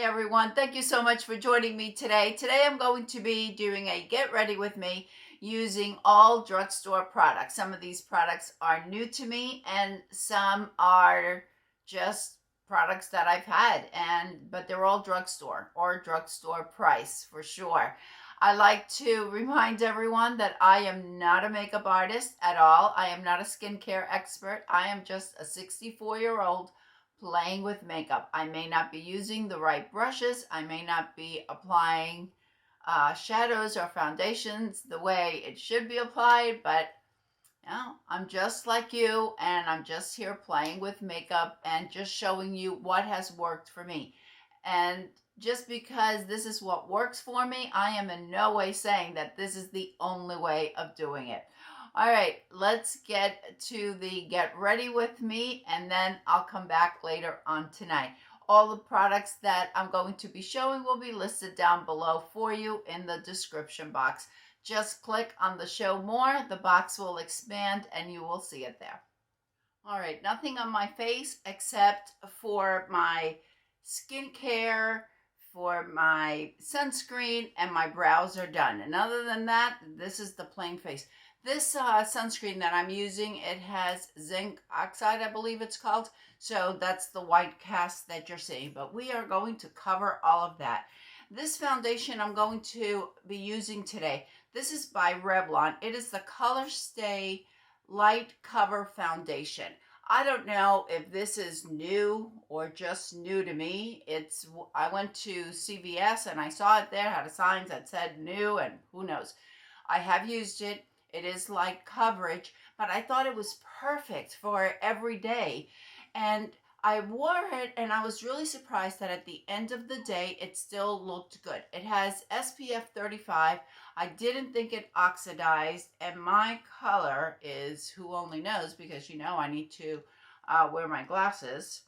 everyone. Thank you so much for joining me today. Today I'm going to be doing a get ready with me using all drugstore products. Some of these products are new to me and some are just products that I've had, but they're all drugstore or drugstore price for sure. I like to remind everyone that I am not a makeup artist at all. I am not a skincare expert. I am just a 64-year-old playing with makeup. I may not be using the right brushes. I may not be applying shadows or foundations the way it should be applied, but I'm just like you, and I'm just here playing with makeup and just showing you what has worked for me. And just because this is what works for me, I am in no way saying that this is the only way of doing it. All right, let's get to the get ready with me, and then I'll come back later on tonight. All the products that I'm going to be showing will be listed down below for you in the description box. Just click on the show more, the box will expand and you will see it there. All right, nothing on my face except for my skincare, for my sunscreen, and my brows are done. And other than that, this is the plain face. This sunscreen that I'm using, it has zinc oxide, I believe it's called. So that's the white cast that you're seeing. But we are going to cover all of that. This foundation I'm going to be using today, this is by Revlon. It is the ColorStay Light Cover Foundation. I don't know if this is new or just new to me. I went to CVS and I saw it there, had a sign that said new, and who knows. I have used it. It is light coverage, but I thought it was perfect for every day. And I wore it and I was really surprised that at the end of the day, it still looked good. It has SPF 35. I didn't think it oxidized, and my color is, who only knows, because I need to wear my glasses.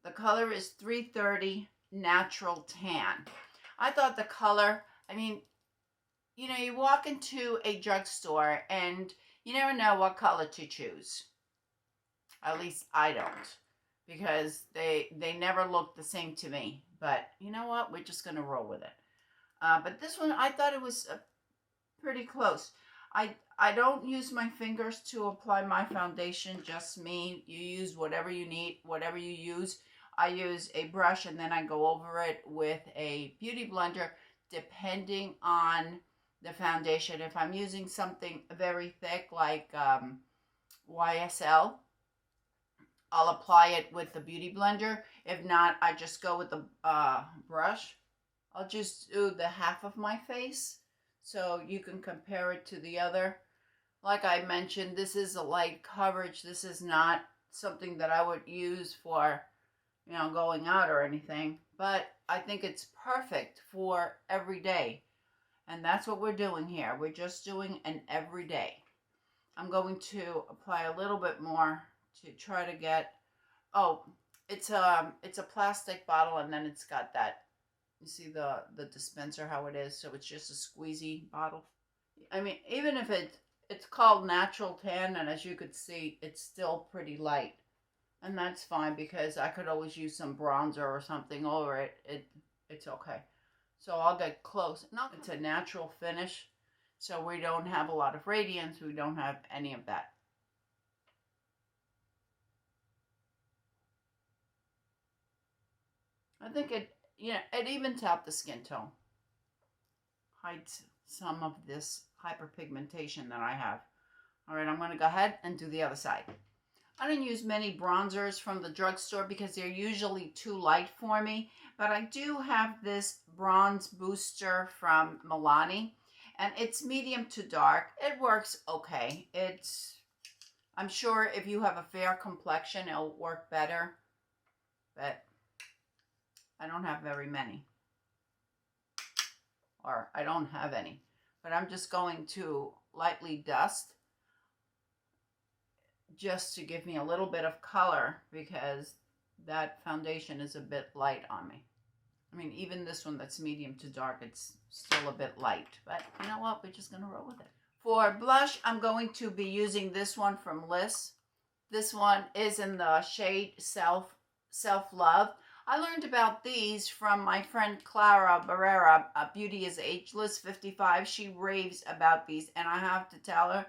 The color is 330 Natural Tan. I thought the color, you walk into a drugstore and you never know what color to choose. At least I don't, because they never look the same to me. But you know what? We're just going to roll with it. But this one, I thought it was pretty close. I don't use my fingers to apply my foundation, just me. You use whatever you need, whatever you use. I use a brush and then I go over it with a beauty blender, depending on the foundation. If I'm using something very thick like YSL, I'll apply it with the beauty blender. If not, I just go with the brush. I'll just do the half of my face so you can compare it to the other. Like I mentioned, this is a light coverage. This is not something that I would use for, going out or anything. But I think it's perfect for every day. And that's what we're doing here. We're just doing an everyday. I'm going to apply a little bit more to try to get, it's a plastic bottle, and then it's got that, you see the dispenser, how it is. So it's just a squeezy bottle. Even if it's called Natural Tan, and as you could see, it's still pretty light. And that's fine, because I could always use some bronzer or something over it. It's okay. So I'll get close. No, it's a natural finish, so we don't have a lot of radiance. We don't have any of that. I think it evens out the skin tone. Hides some of this hyperpigmentation that I have. All right, I'm going to go ahead and do the other side. I don't use many bronzers from the drugstore because they're usually too light for me. But I do have this bronze booster from Milani, and it's medium to dark. It works okay. I'm sure if you have a fair complexion, it'll work better. But I don't have very many. Or I don't have any. But I'm just going to lightly dust, just to give me a little bit of color, because that foundation is a bit light on me. Even this one that's medium to dark, it's still a bit light. But you know what? We're just going to roll with it. For blush, I'm going to be using this one from LYSS. This one is in the shade Self Love. I learned about these from my friend Clara Barrera, Beauty is Ageless 55. She raves about these, and I have to tell her,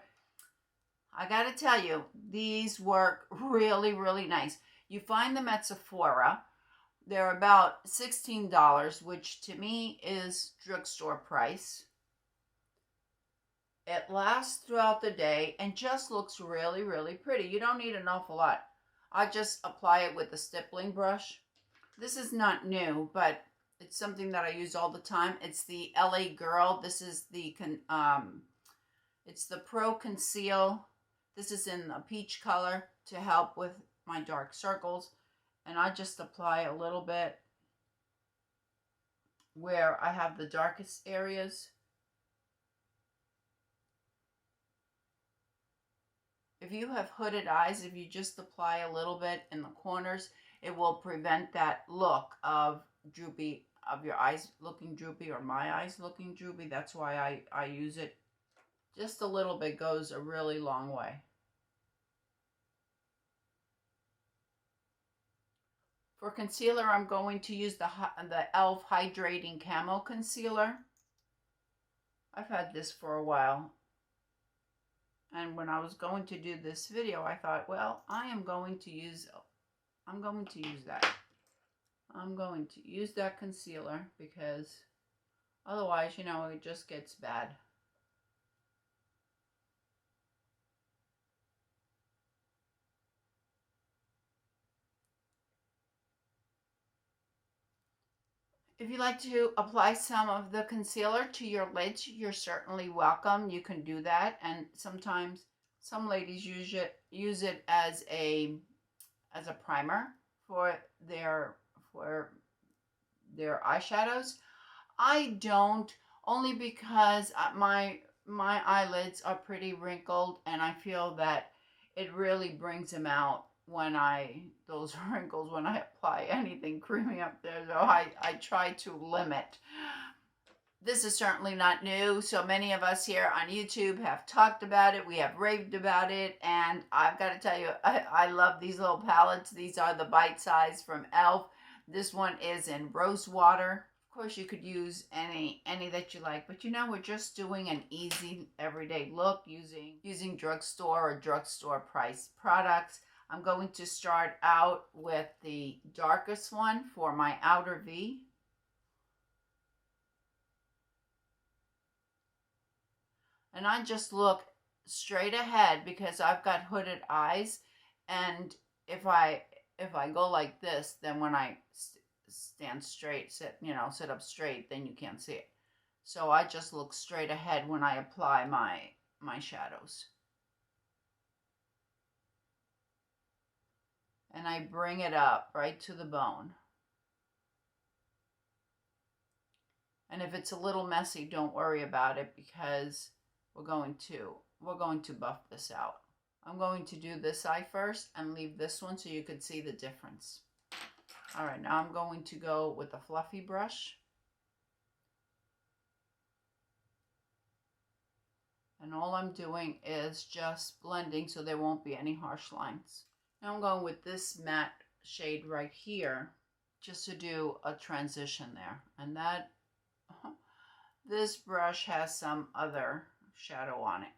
I gotta tell you, these work really, really nice. You find them at Sephora. They're about $16, which to me is drugstore price. It lasts throughout the day and just looks really, really pretty. You don't need an awful lot. I just apply it with a stippling brush. This is not new, but it's something that I use all the time. It's the LA Girl. This is it's the Pro Conceal. This is in a peach color to help with my dark circles. And I just apply a little bit where I have the darkest areas. If you have hooded eyes, if you just apply a little bit in the corners, it will prevent that look of droopy, of your eyes looking droopy or my eyes looking droopy. That's why I use it. Just a little bit goes a really long way. For concealer, I'm going to use the e.l.f. Hydrating Camo Concealer. I've had this for a while. And when I was going to do this video, I thought, well, I'm going to use that. I'm going to use that concealer because otherwise, you know, it just gets bad. If you like to apply some of the concealer to your lids, you're certainly welcome. You can do that. And sometimes some ladies use it as a primer for their eyeshadows. I don't, only because my eyelids are pretty wrinkled, and I feel that it really brings them out when those wrinkles when I apply anything creamy up there. So I try to limit. This is certainly not new. So many of us here on YouTube have talked about it. We have raved about it. And I've got to tell you, I love these little palettes. These are the bite size from e.l.f. This one is in Rose Water. Of course, you could use any that you like. But you know, we're just doing an easy everyday look using drugstore or drugstore price products. I'm going to start out with the darkest one for my outer V. And I just look straight ahead because I've got hooded eyes. And if I go like this, then when I stand straight, sit up straight, then you can't see it. So I just look straight ahead when I apply my shadows. And I bring it up right to the bone. And if it's a little messy, don't worry about it because we're going to buff this out. I'm going to do this eye first and leave this one so you can see the difference. All right, now I'm going to go with a fluffy brush. And all I'm doing is just blending so there won't be any harsh lines. Now I'm going with this matte shade right here just to do a transition there. And this brush has some other shadow on it.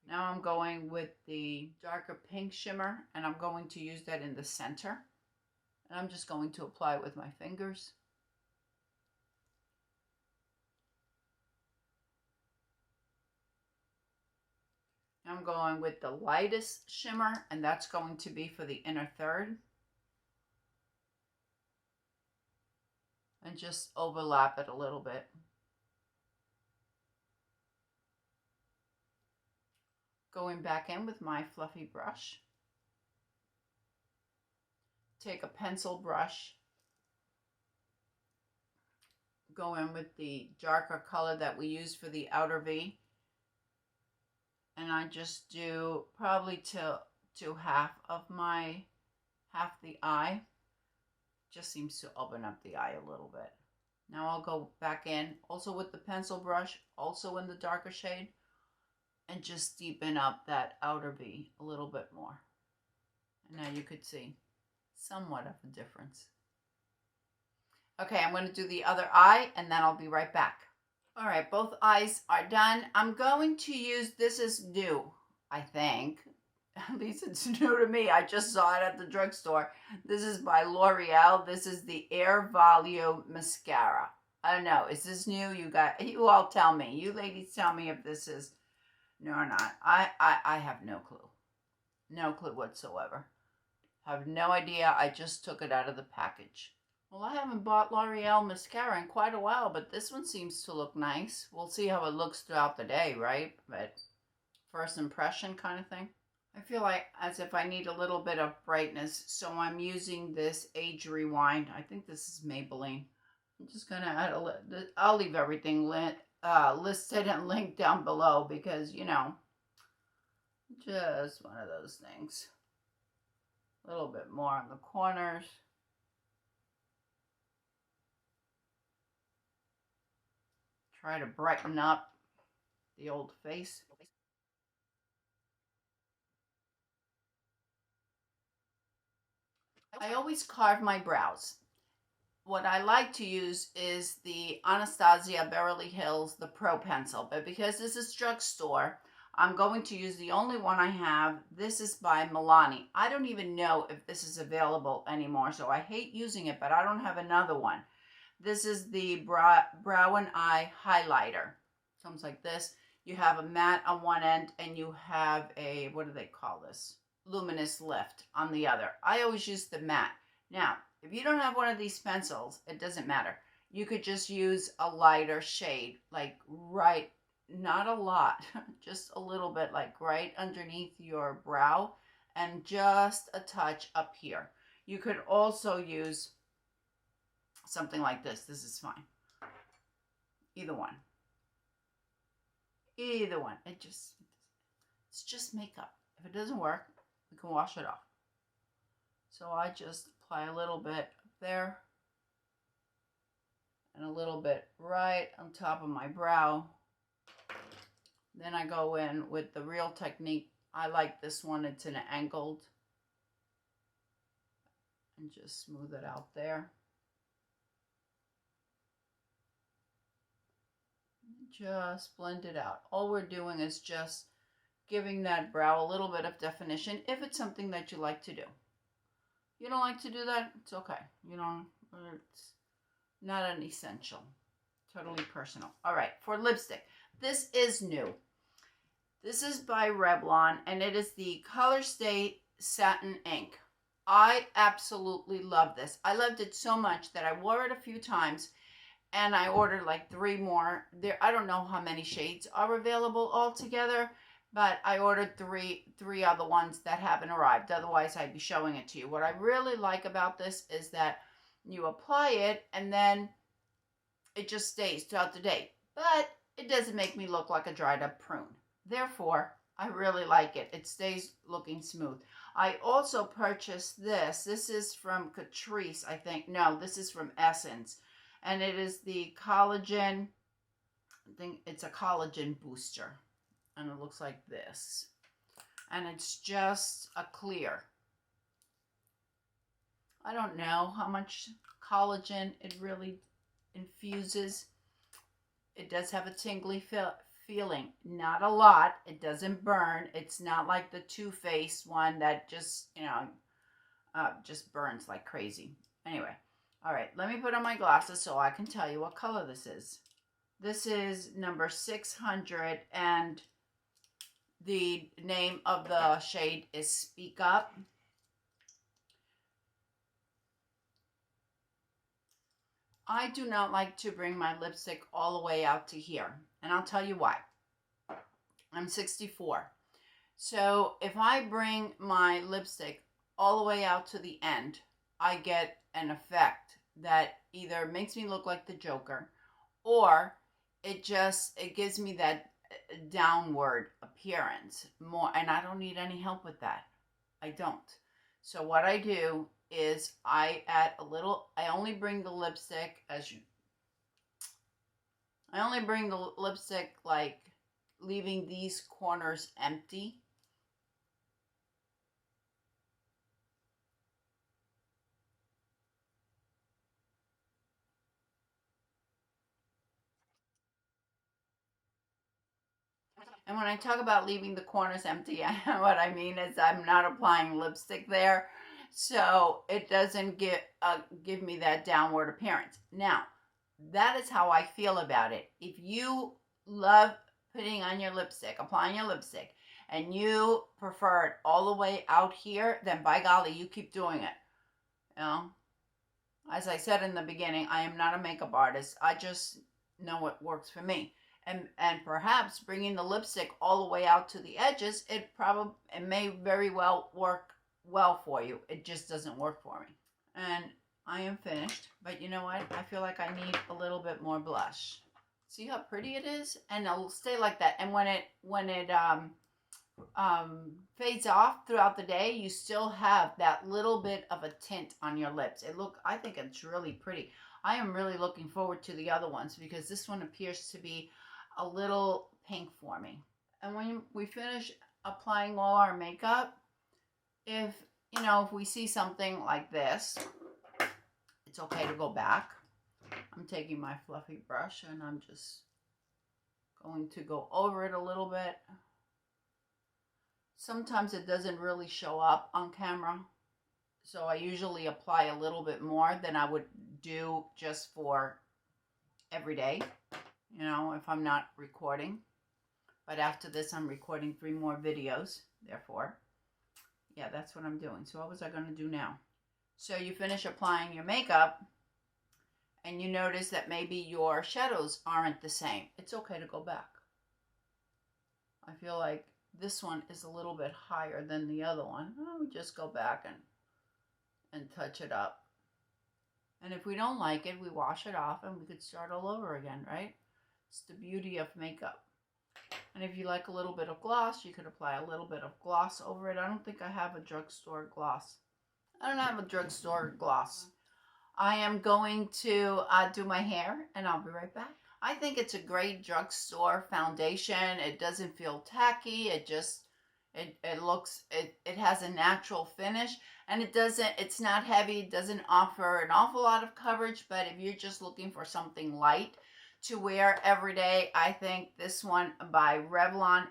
Now I'm going with the darker pink shimmer, and I'm going to use that in the center. And I'm just going to apply it with my fingers. I'm going with the lightest shimmer, and that's going to be for the inner third. And just overlap it a little bit. Going back in with my fluffy brush. Take a pencil brush. Go in with the darker color that we use for the outer V. And I just do probably to half the eye. Just seems to open up the eye a little bit. Now I'll go back in also with the pencil brush, also in the darker shade. and just deepen up that outer V a little bit more. And now you could see somewhat of a difference. Okay, I'm going to do the other eye and then I'll be right back. All right, both eyes are done. I'm going to use, this is new, I think. At least it's new to me. I just saw it at the drugstore. This is by L'Oreal. This is the AirVolume Mascara. I don't know. Is this new? You all tell me. You ladies tell me if this is new or not. I have no clue. No clue whatsoever. I have no idea. I just took it out of the package. Well, I haven't bought L'Oreal mascara in quite a while, but this one seems to look nice. We'll see how it looks throughout the day, right? But first impression kind of thing. I feel like as if I need a little bit of brightness, so I'm using this Age Rewind. I think this is Maybelline. I'm just going to add I'll leave everything listed and linked down below because, you know, just one of those things. A little bit more on the corners. Try to brighten up the old face. I always carve my brows. What I like to use is the Anastasia Beverly Hills, the Pro Pencil. But because this is drugstore, I'm going to use the only one I have. This is by Milani. I don't even know if this is available anymore, so I hate using it, but I don't have another one. This is the Brow and Eye Highlighter. Comes like this. You have a matte on one end and you have a, what do they call this? Luminous lift on the other. I always use the matte. Now, if you don't have one of these pencils, it doesn't matter. You could just use a lighter shade, like right, not a lot, just a little bit, like right underneath your brow and just a touch up here. You could also use something like this. This is fine. Either one. Either one. It's just makeup. If it doesn't work, we can wash it off. So I just apply a little bit up there and a little bit right on top of my brow. Then I go in with the Real Technique. I like this one. It's an angled. And just smooth it out there. Just blend it out. All we're doing is just giving that brow a little bit of definition if it's something that you like to do. You don't like to do that, it's okay. You don't, it's not an essential. Totally personal. All right, for lipstick. This is new. This is by Revlon and it is the ColorStay Satin Ink. I absolutely love this. I loved it so much that I wore it a few times and I ordered like 3 more. I don't know how many shades are available altogether, but I ordered three other ones that haven't arrived. Otherwise, I'd be showing it to you. What I really like about this is that you apply it and then it just stays throughout the day. But it doesn't make me look like a dried up prune. Therefore, I really like it. It stays looking smooth. I also purchased this. This is from Catrice, I think. No, this is from Essence. And it is the Collagen, I think it's a collagen booster. And it looks like this. And it's just a clear. I don't know how much collagen it really infuses. It does have a tingly feeling. Not a lot. It doesn't burn. It's not like the Too Faced one that just, you know, just burns like crazy. Anyway. All right, let me put on my glasses so I can tell you what color this is. This is number 600 and the name of the shade is Speak Up. I do not like to bring my lipstick all the way out to here, and I'll tell you why. I'm 64. So if I bring my lipstick all the way out to the end, I get an effect that either makes me look like the Joker or it gives me that downward appearance more, and I don't need any help with that. I don't. So what I do is I only bring the lipstick like leaving these corners empty. And when I talk about leaving the corners empty, what I mean is I'm not applying lipstick there, so it doesn't give me that downward appearance. Now, that is how I feel about it. If you love putting on your lipstick, applying your lipstick, and you prefer it all the way out here, then by golly, you keep doing it. You know, as I said in the beginning, I am not a makeup artist. I just know what works for me. And perhaps bringing the lipstick all the way out to the edges, it may very well work well for you. It just doesn't work for me. And I am finished, but you know what? I feel like I need a little bit more blush. See how pretty it is? And it'll stay like that. And when it fades off throughout the day, you still have that little bit of a tint on your lips. I think it's really pretty. I am really looking forward to the other ones because this one appears to be a little pink for me. And when we finish applying all our makeup, if we see something like this, it's okay to go back. I'm taking my fluffy brush and I'm just going to go over it a little bit. Sometimes it doesn't really show up on camera, so I usually apply a little bit more than I would do just for every day, if I'm not recording. But after this, I'm recording 3 more videos, therefore, yeah, that's what I'm doing. So what was I going to do now? So you finish applying your makeup, and you notice that maybe your shadows aren't the same. It's okay to go back. I feel like this one is a little bit higher than the other one. We just go back and touch it up. And if we don't like it, we wash it off and we could start all over again, right? It's the beauty of makeup. And if you like a little bit of gloss, you could apply a little bit of gloss over it. I don't think I have a drugstore gloss. I don't have a drugstore gloss. I am going to do my hair and I'll be right back. I think it's a great drugstore foundation. It doesn't feel tacky. It has a natural finish, and it's not heavy. It doesn't offer an awful lot of coverage, but if you're just looking for something light to wear every day, I think this one by Revlon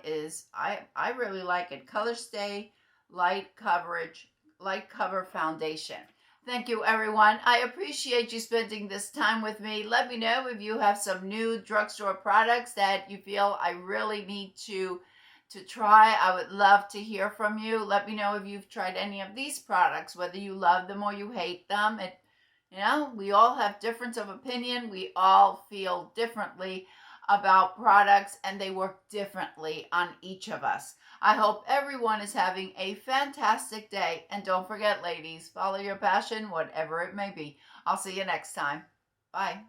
I really like it. ColorStay Light Cover Foundation. Thank you, everyone. I appreciate you spending this time with me. Let me know if you have some new drugstore products that you feel I really need to try. I would love to hear from you. Let me know if you've tried any of these products, whether you love them or you hate them. We all have difference of opinion. We all feel differently about products, and they work differently on each of us. I hope everyone is having a fantastic day. And don't forget, ladies, follow your passion, whatever it may be. I'll see you next time. Bye.